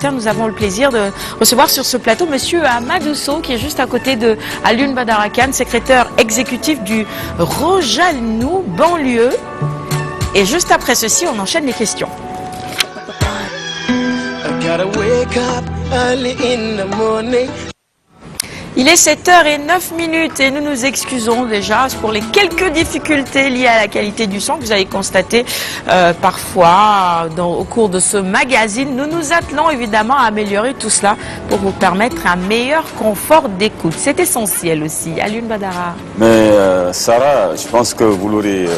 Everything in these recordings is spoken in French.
matin, nous avons le plaisir de recevoir sur ce plateau Monsieur Amadou Sow, qui est juste à côté de Alioune Badara Kane, secrétaire exécutif du Rojalnou banlieue. Et juste après ceci, on enchaîne les questions. Il est 7h09 et nous nous excusons déjà pour les quelques difficultés liées à la qualité du son que vous avez constaté parfois au cours de ce magazine. Nous nous attelons évidemment à améliorer tout cela pour vous permettre un meilleur confort d'écoute. C'est essentiel aussi. Alioune Badara. Mais Sarah, je pense que vous l'aurez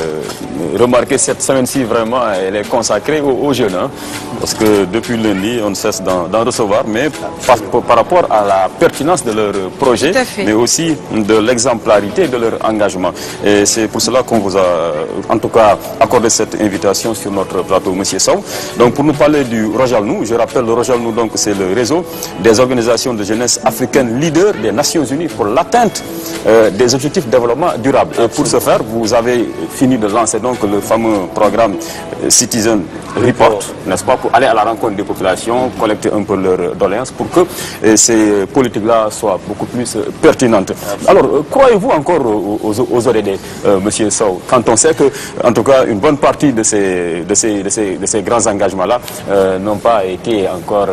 remarqué, cette semaine-ci vraiment elle est consacrée aux jeunes. Hein, parce que depuis lundi, on ne cesse d'en recevoir, mais par rapport à la pertinence de leur projet, mais aussi de l'exemplarité de leur engagement. Et c'est pour cela qu'on vous a en tout cas accordé cette invitation sur notre plateau, Monsieur Sow. Donc pour nous parler du Rojalnou, je rappelle, le Rojalnou, donc c'est le réseau des organisations de jeunesse africaines leaders des Nations Unies pour l'atteinte des objectifs de développement durable. Et pour ce faire, vous avez fini de lancer donc le fameux programme Citizen Report, n'est-ce pas, pour aller à la rencontre des populations, collecter un peu leurs doléances pour que ces politiques-là soient beaucoup plus pertinentes. Alors, croyez-vous encore aux ODD, Monsieur Sow, quand on sait que, en tout cas, une bonne partie de ces grands engagements-là n'ont pas été encore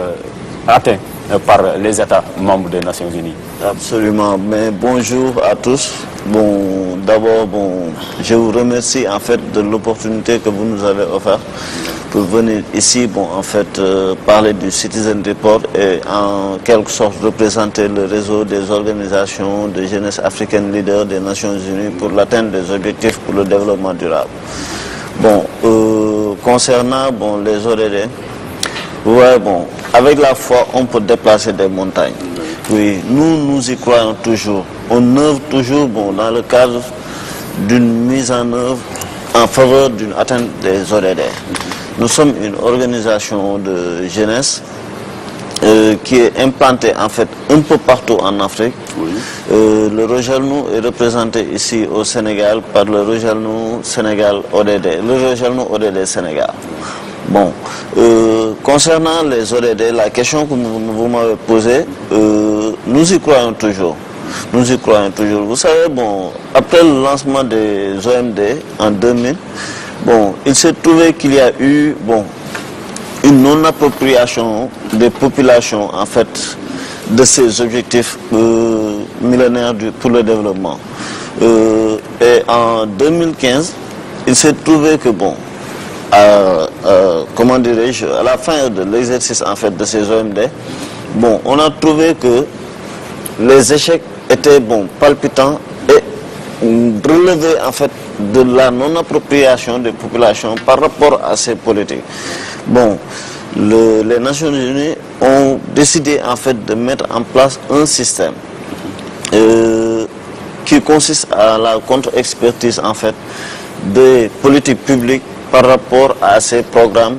atteints par les États membres des Nations Unies? Absolument, mais bonjour à tous. Bon, d'abord, je vous remercie en fait de l'opportunité que vous nous avez offerte pour venir ici, parler du Citizen Report et en quelque sorte représenter le réseau des organisations de jeunesse africaine leader des Nations Unies pour l'atteinte des objectifs pour le développement durable. Concernant les ODD, avec la foi, on peut déplacer des montagnes. Oui, nous y croyons toujours. On œuvre toujours dans le cadre d'une mise en œuvre en faveur d'une atteinte des ODD. Nous sommes une organisation de jeunesse qui est implantée en fait un peu partout en Afrique. Oui. Le Rojalnou est représenté ici au Sénégal par le Rojalnou Sénégal ODD, le Rojalnou ODD Sénégal. Concernant les ODD, la question que vous m'avez posée, nous y croyons toujours. Nous y croyons toujours. Vous savez, après le lancement des OMD en 2000, il s'est trouvé qu'il y a eu une non-appropriation des populations en fait de ces objectifs millénaires pour le développement. Et en 2015, il s'est trouvé que à la fin de l'exercice en fait de ces OMD, on a trouvé que les échecs étaient palpitants et relevés en fait de la non-appropriation des populations par rapport à ces politiques. Les Nations Unies ont décidé en fait de mettre en place un système qui consiste à la contre-expertise en fait des politiques publiques par rapport à ces programmes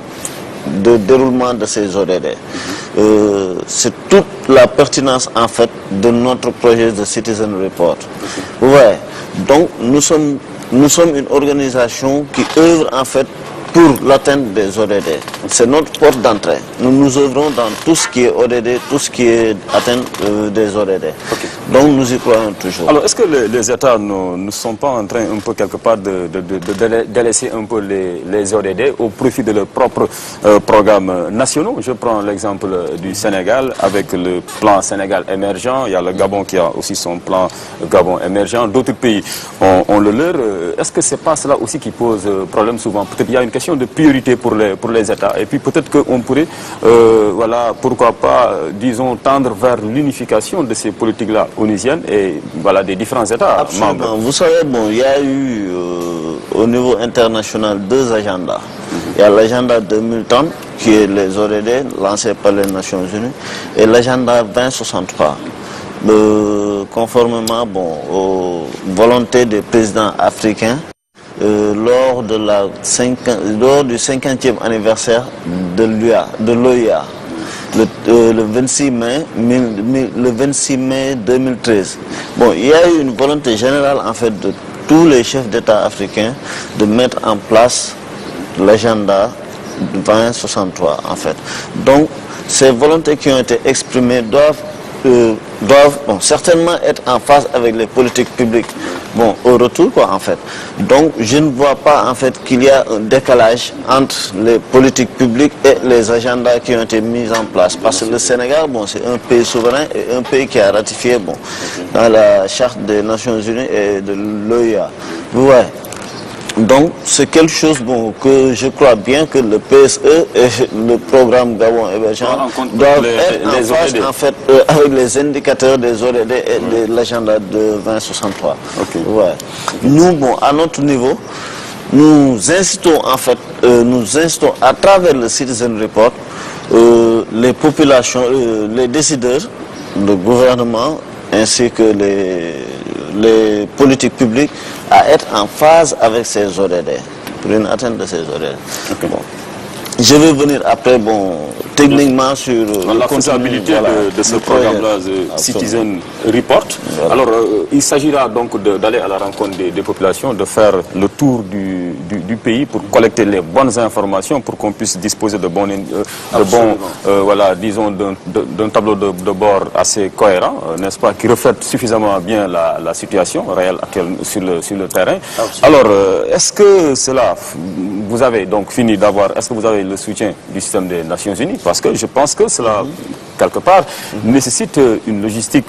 de déroulement de ces ODD. C'est toute la pertinence en fait de notre projet de Citizen Report. Ouais. Donc nous sommes une organisation qui œuvre en fait pour l'atteinte des ODD. C'est notre porte d'entrée. Nous œuvrons dans tout ce qui est ODD, tout ce qui est atteinte des ODD. Okay. Donc nous y croyons toujours. Alors est-ce que les États ne sont pas en train un peu quelque part de délaisser un peu les ODD au profit de leurs propres programmes nationaux? Je prends l'exemple du Sénégal avec le plan Sénégal émergent. Il y a le Gabon qui a aussi son plan Gabon émergent. D'autres pays ont le leur. Est-ce que c'est pas cela aussi qui pose problème souvent? Peut-être il y a une question de priorité pour les États. Et puis peut-être qu'on pourrait, pourquoi pas, disons, tendre vers l'unification de ces politiques-là onusiennes et des différents États membres. Vous savez, il y a eu au niveau international deux agendas. Il y a l'agenda 2030 qui est les ODD lancés par les Nations Unies et l'agenda 2063. Conformément aux volontés des présidents africains, lors du 50e anniversaire de l'OIA, le 26 mai 2013. Il y a eu une volonté générale en fait de tous les chefs d'État africains de mettre en place l'agenda 2063 en fait. Donc ces volontés qui ont été exprimées doivent certainement être en phase avec les politiques publiques. Bon, au retour, quoi, en fait. Donc, je ne vois pas, en fait, qu'il y a un décalage entre les politiques publiques et les agendas qui ont été mis en place. Parce que le Sénégal, bon, c'est un pays souverain et un pays qui a ratifié, bon, dans la Charte des Nations Unies et de l'OIA. Ouais. Donc, c'est quelque chose bon, que je crois bien que le PSE et le programme Gabon émergent doivent être en phase, en fait, avec les indicateurs des ODD et de l'agenda de 2063. Okay. Ouais. Nous, bon, à notre niveau, nous incitons, en fait, à travers le Citizen Report, les populations, les décideurs, le gouvernement, ainsi que les politiques publiques à être en phase avec ces ODD, pour une atteinte de ces ODD. Okay. Bon. Je vais venir après, bon, techniquement sur la faisabilité de ce programme-là, Citizen Report. Voilà. Alors, il s'agira donc d'aller à la rencontre des populations, de faire le tour du pays pour collecter les bonnes informations, pour qu'on puisse disposer de voilà, disons, d'un tableau de bord assez cohérent, n'est-ce pas, qui reflète suffisamment bien la situation réelle actuelle sur le terrain. Absolument. Alors, est-ce que cela, vous avez donc fini d'avoir, est-ce que vous avez le soutien du système des Nations Unies? Parce que je pense que cela, quelque part, nécessite une logistique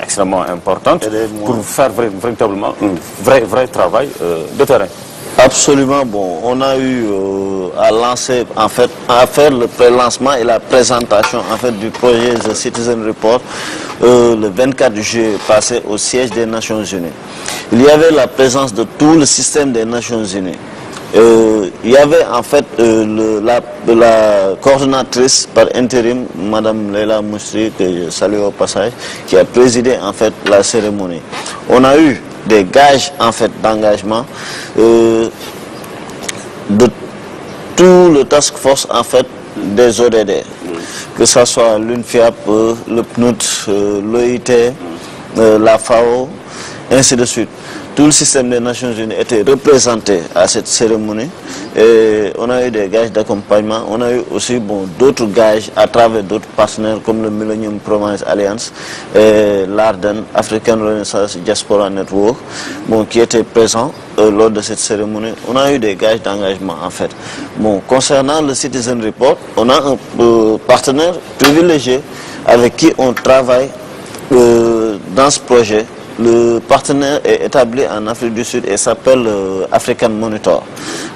extrêmement importante pour faire véritablement un vrai travail de terrain. Absolument, bon, on a eu à lancer, en fait, à faire le pré-lancement et la présentation, en fait, du projet The Citizen Report le 24 juillet passé au siège des Nations Unies. Il y avait la présence de tout le système des Nations Unies. Il y avait en fait la coordonnatrice par intérim, Madame Leila Moustri, que je salue au passage, qui a présidé en fait la cérémonie. On a eu des gages en fait d'engagement de tout le task force en fait des ODD, que ce soit l'UNFIAP, le PNUD, l'OIT, la FAO, ainsi de suite. Tout le système des Nations Unies était représenté à cette cérémonie et on a eu des gages d'accompagnement. On a eu aussi d'autres gages à travers d'autres partenaires comme le Millennium Promise Alliance et l'Arden, African Renaissance Diaspora Network, qui étaient présents lors de cette cérémonie. On a eu des gages d'engagement en fait. Concernant le Citizen Report, on a un partenaire privilégié avec qui on travaille dans ce projet. Le partenaire est établi en Afrique du Sud et s'appelle African Monitor.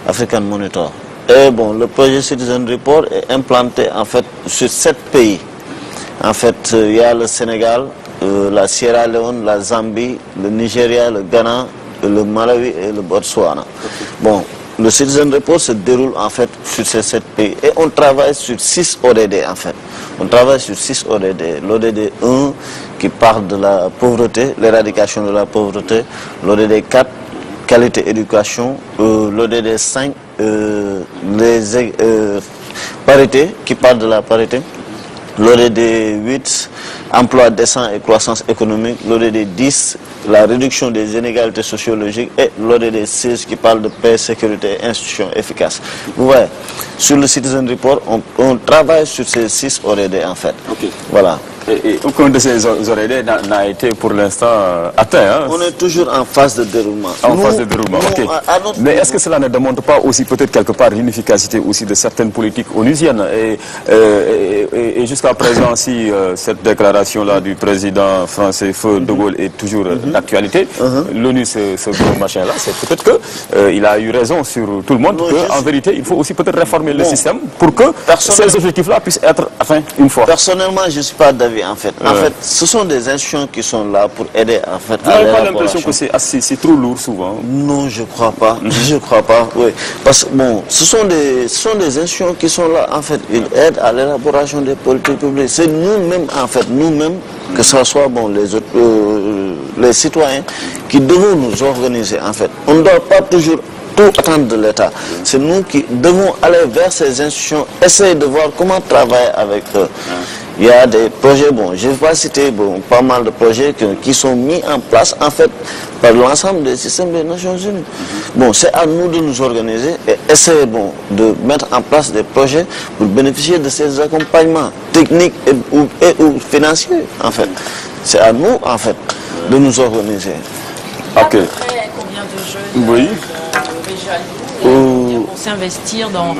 African Monitor. Et le projet Citizen Report est implanté en fait sur 7 pays. En fait, il y a le Sénégal, la Sierra Leone, la Zambie, le Nigeria, le Ghana, le Malawi et le Botswana. Le Citizen Report se déroule en fait sur ces 7 pays et on travaille sur 6 ODD en fait. On travaille sur 6 ODD. L'ODD 1 qui parle de la pauvreté, l'éradication de la pauvreté. L'ODD 4, qualité éducation. L'ODD 5, parité, qui parle de la parité. L'ODD 8, emploi décent et croissance économique. L'ODD 10, la réduction des inégalités sociologiques. Et l'ODD 16 qui parle de paix, sécurité et institutions efficaces. Vous voyez, sur le Citizen Report, on travaille sur ces 6 ODD en fait. Okay. Voilà. Et aucun de ces ODD n'a été pour l'instant atteint. Hein? On est toujours en phase de déroulement. Phase de déroulement, ok. Mais est-ce que cela ne démontre pas aussi peut-être quelque part l'inefficacité aussi de certaines politiques onusiennes et jusqu'à présent, si cette déclaration-là du président français Feu de Gaulle est toujours d'actualité, l'ONU, ce gros machin-là, c'est peut-être qu'il a eu raison sur tout le monde, qu'en vérité, il faut aussi peut-être réformer le système pour que ces objectifs-là puissent être atteints une fois. Personnellement, je ne suis pas d'avis. En fait, ce sont des institutions qui sont là pour aider en fait. Vous n'avez pas l'impression que c'est trop lourd souvent? Non, je crois pas. Je crois pas. Oui, parce que ce sont des institutions qui sont là en fait. Ils aident à l'élaboration des politiques publiques. C'est nous-mêmes en fait, nous-mêmes, que ce soit les citoyens, qui devons nous organiser en fait. On ne doit pas toujours tout attendre de l'État. C'est nous qui devons aller vers ces institutions, essayer de voir comment travailler avec eux. Il y a des projets, je ne vais pas citer pas mal de projets qui sont mis en place, en fait, par l'ensemble des systèmes des Nations Unies. Bon, c'est à nous de nous organiser et essayer de mettre en place des projets pour bénéficier de ces accompagnements techniques ou financiers, en fait. C'est à nous, en fait, de nous organiser. Ok. Combien de jeunes oui. Vont s'investir dans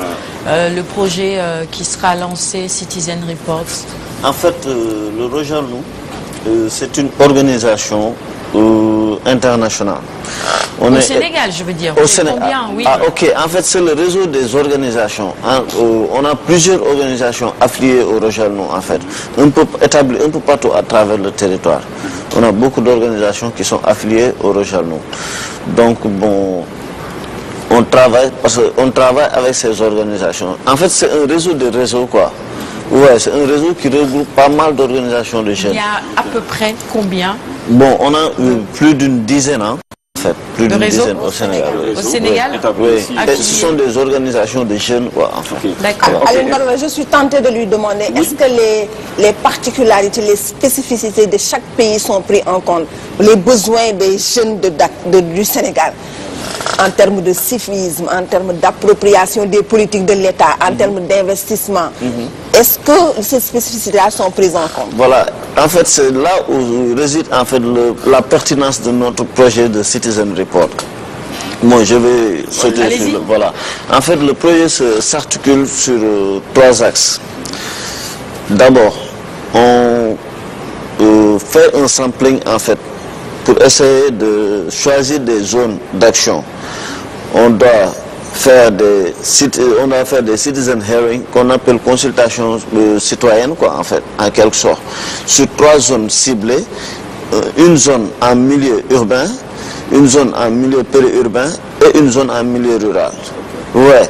le projet qui sera lancé, Citizen Reports? En fait, le Rojalnou, c'est une organisation internationale. Au Sénégal, je veux dire. Au Sénégal. Combien, oui. Ah, ok. En fait, c'est le réseau des organisations. On a plusieurs organisations affiliées au Rojalnou, en fait, un peu établies un peu partout à travers le territoire. On a beaucoup d'organisations qui sont affiliées au Rojalnou. Donc, bon, on travaille avec ces organisations. En fait, c'est un réseau de réseaux, quoi. Ouais, c'est un réseau qui regroupe pas mal d'organisations de jeunes. Il y a à peu près combien? Bon, on a plus d'une dizaine, hein, en fait, plus d'une dizaine au Sénégal. Au Sénégal, oui. Et ce sont des organisations de jeunes, quoi, en fait. D'accord. Alors, je suis tentée de lui demander, est-ce que les particularités, les spécificités de chaque pays sont prises en compte, les besoins des jeunes du Sénégal, en termes de civisme, en termes d'appropriation des politiques de l'État, en termes d'investissement. Est-ce que ces spécificités-là sont prises en compte? Voilà, en fait, c'est là où réside en fait la pertinence de notre projet de Citizen Report. Moi, je vais sauter sur le... Voilà. En fait, le projet s'articule sur 3 axes. D'abord, on fait un sampling, en fait, pour essayer de choisir des zones d'action. On doit faire des citizen hearings qu'on appelle consultations citoyennes, quoi, en fait, en quelque sorte, sur 3 zones ciblées, une zone en milieu urbain, une zone en milieu périurbain et une zone en milieu rural. Ouais.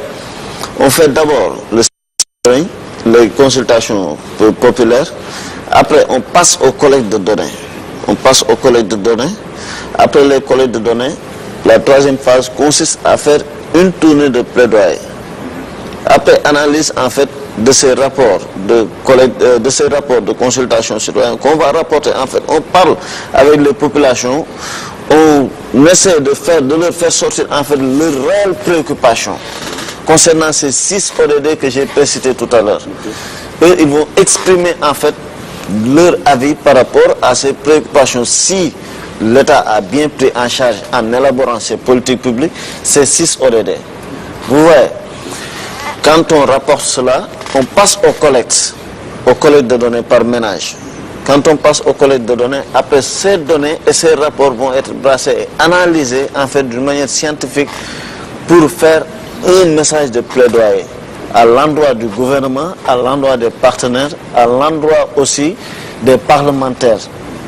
On fait d'abord les consultations populaires, après on passe aux collectes de données. On passe aux collectes de données. Après les collectes de données, la 3e phase consiste à faire une tournée de plaidoyer. Après analyse en fait de ces rapports de consultation citoyenne qu'on va rapporter, en fait, on parle avec les populations, on essaie de leur faire sortir en fait leurs réelles préoccupations concernant ces 6 ODD que j'ai précités tout à l'heure. Eux, ils vont exprimer en fait leur avis par rapport à ces préoccupations. Si l'État a bien pris en charge en élaborant ces politiques publiques, ces 6 ODD. Vous voyez, quand on rapporte cela, on passe aux collectes de données par ménage. Quand on passe aux collectes de données, après ces données et ces rapports vont être brassés et analysés en fait d'une manière scientifique pour faire un message de plaidoyer à l'endroit du gouvernement, à l'endroit des partenaires, à l'endroit aussi des parlementaires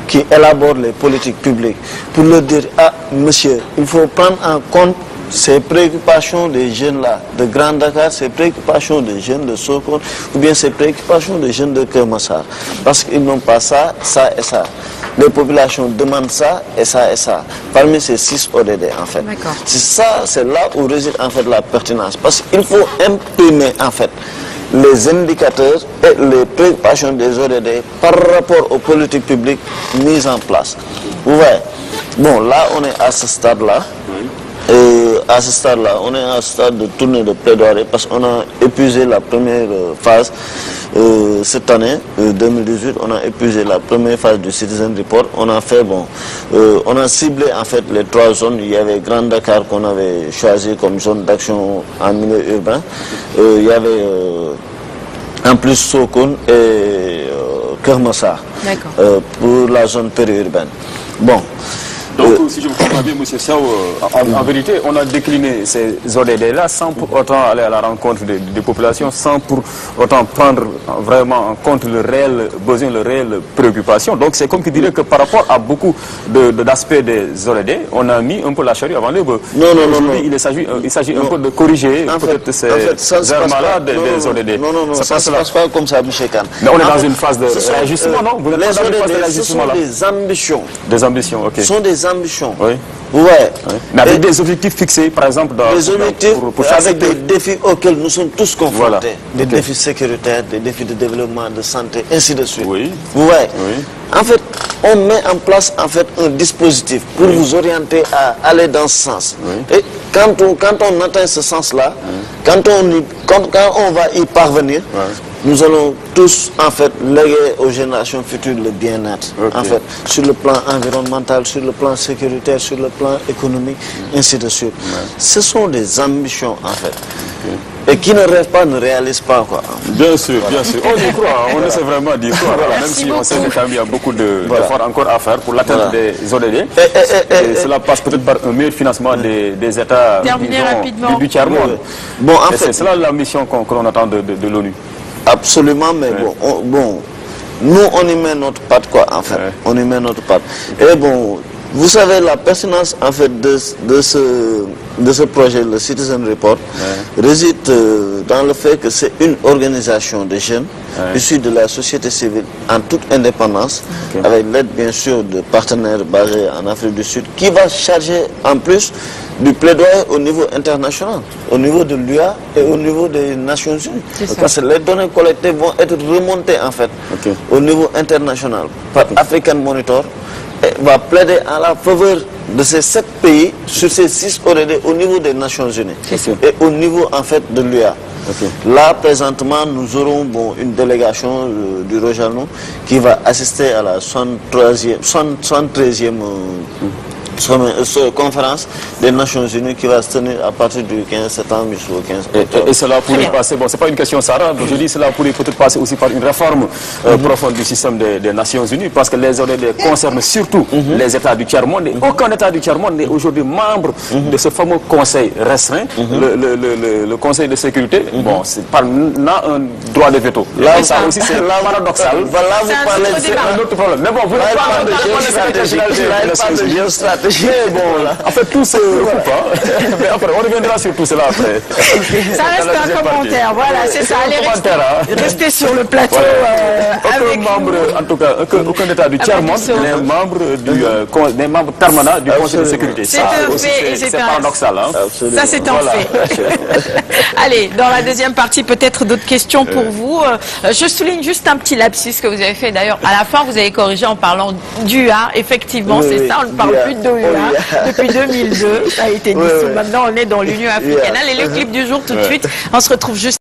qui élaborent les politiques publiques, pour leur dire, ah monsieur, il faut prendre en compte ces préoccupations des jeunes là, de Grand Dakar, ces préoccupations des jeunes de Sokone, ou bien ces préoccupations des jeunes de Keur Massar, parce qu'ils n'ont pas ça, ça et ça. Les populations demandent ça et ça et ça, parmi ces 6 ODD en fait. C'est ça, c'est là où réside en fait la pertinence, parce qu'il faut imprimer en fait les indicateurs et les préoccupations des ODD par rapport aux politiques publiques mises en place. Vous voyez, bon là on est à ce stade-là. À ce stade-là, on est à un stade de tournée de plaidoyer parce qu'on a épuisé la première phase cette année, 2018, on a épuisé la première phase du Citizen Report. On a fait, on a ciblé en fait les 3 zones. Il y avait Grand Dakar qu'on avait choisi comme zone d'action en milieu urbain. Il y avait en plus Sokone et Keur Massar pour la zone périurbaine. Bon. Donc, si je me comprends bien, M. Sao, en vérité, on a décliné ces ODD-là sans pour autant aller à la rencontre des populations, sans pour autant prendre vraiment en compte le réel besoin, le réel préoccupation. Donc, c'est comme qui dirait que par rapport à beaucoup d'aspects des ODD, on a mis un peu la charrue avant les bœufs. Non. Il s'agit un peu de corriger peut-être ces errements-là des ODD. Non, ça ne se passe pas comme ça, M. Kahn. Mais on est dans une phase de réajustement, non? Vous êtes pas dans une phase de réajustement là? Ce sont des ambitions. Des ambitions, ok. Ce sont des ambitions. Oui. Ouais. Mais avec des objectifs fixés, par exemple, pour avec des défis auxquels nous sommes tous confrontés. Voilà. Des défis sécuritaires, des défis de développement, de santé, ainsi de suite. Oui. Ouais. En fait, on met en place en fait un dispositif pour vous orienter à aller dans ce sens. Et quand on atteint ce sens-là, quand on va y parvenir, nous allons tous en fait léguer aux générations futures le bien-être. En fait, sur le plan environnemental, sur le plan sécuritaire, sur le plan économique, ainsi de suite. Ce sont des ambitions en fait. Et qui ne rêvent pas ne réalisent pas, quoi. Bien sûr, bien sûr. On y croit, on essaie vraiment d'y croire. Même si on sait qu'il y a beaucoup d'efforts encore à faire pour l'atteinte des ODD. Et cela passe peut-être par un meilleur financement des États du tiers-monde. Bon, en fait, c'est cela la mission qu'on attend de l'ONU. Absolument, mais bon, nous on y met notre patte, quoi, en fait. On y met notre patte. Et bon, vous savez, la pertinence en fait de ce projet, le Citizen Report, réside dans le fait que c'est une organisation de jeunes issus de la société civile en toute indépendance, avec l'aide bien sûr de partenaires basés en Afrique du Sud, qui va charger en plus du plaidoyer au niveau international, au niveau de l'UA et au niveau des Nations Unies. Parce que les données collectées vont être remontées en fait au niveau international par African Monitor, et va plaider en la faveur de ces 7 pays sur ces 6 ODD au niveau des Nations Unies et au niveau en fait de l'UA. Là présentement nous aurons une délégation du Rojalno qui va assister à la 73e conférence des Nations Unies qui va se tenir à partir du 15 septembre jusqu'au 15 octobre. Et cela pourrait passer, bon, c'est pas une question Sarah, je dis cela pourrait peut-être passer aussi par une réforme profonde du système des Nations Unies, parce que les ODD concernent surtout les États du tiers-monde, et aucun État du tiers-monde n'est aujourd'hui membre de ce fameux conseil restreint, le Conseil de sécurité. Bon, c'est pas un droit de veto. Là, ça aussi c'est paradoxal. Voilà, vous parlez de un autre problème. Mais bon, vous parlez de géostratégie. Mais bon, en fait, tout se recoupe. Mais après, on reviendra sur tout cela après. Ça reste un commentaire, voilà, c'est ça. Allez, restez sur le plateau avec membre, en tout cas, aucun État du tiers-monde n'est membre permanent du Conseil de sécurité. C'est un fait et c'est paradoxal. Ça, c'est un fait. Allez, dans la deuxième partie, peut-être d'autres questions pour vous. Je souligne juste un petit lapsus que vous avez fait. D'ailleurs, à la fin, vous avez corrigé en parlant d'UA. Effectivement, c'est ça, on ne parle plus d'OUA depuis 2002. Ça a été dit. Maintenant, on est dans l'Union africaine. Allez, le clip du jour tout de suite. On se retrouve juste